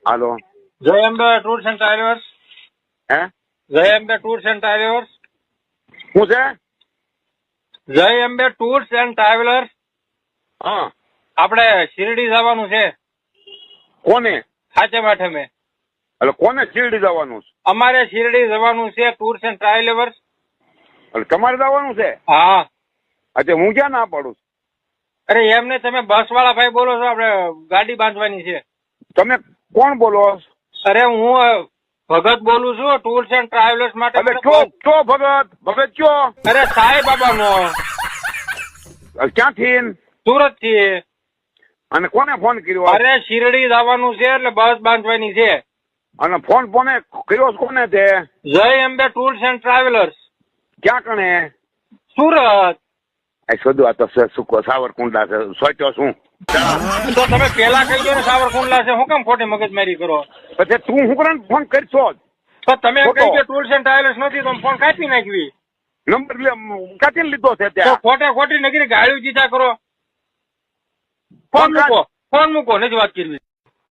હાલો. જય Ambe tours and travellers. હે જય અંબે ટૂર્સ એન્ડ ટ્રાવેલર્સ. શું છે? જય અંબે ટૂર્સ એન્ડ ટ્રાવેલર્સ. હા. આપણે શિરડી જવાનું છે. કોને? સાચે માઠમે. એટલે કોને શિરડી જવાનું છે? અમારે શિરડી જવાનું છે ટૂર્સ એન્ડ ટ્રાવેલર્સ. એટલે તમારે જવાનું છે? હા. અચ્છા, હું ક્યાં ના પાડું છું? અરે એમને તમે બસ વાળા ભાઈ બોલો છો? આપણે ગાડી બાંધવાની છે. તમે કોણ બોલો? અરે હું ભગત બોલું છું ટૂર્સ એન્ડ ટ્રાવેલર્સ માટે. એટલે ચો ભગત કયો? અરે સાંઈ બાબા નો. ક્યાંથી? સુરત થી. અને કોને ફોન કર્યો? અરે શિરડી જવાનું છે એટલે બસ બાંધવાની છે. અને ફોન કર્યો કોને તે? જય અંબે ટૂર્સ એન્ડ ટ્રાવેલર્સ. ક્યાં કણે? સુરત. શોધું આ તો સાવરકુંડલા છે. સોચ્યો શું? તો તમે પેલા કહી દો ને સાવરકુંડલા છે. હું કેમ ખોટી મગજમારી કરો? પછી તું શું કરે ફોન કરશો? તો તમે કહી દો ટૂર્સ એન્ડ ટ્રાવેલર્સ નથી તો ફોન કાપી નાખવી. નંબર ક્યાંથી લીધો છે તો ત્યાં? ખોટી નગરી ગાળ્યું જીતા કરો. ફોન મૂકો નથી વાત કરવી.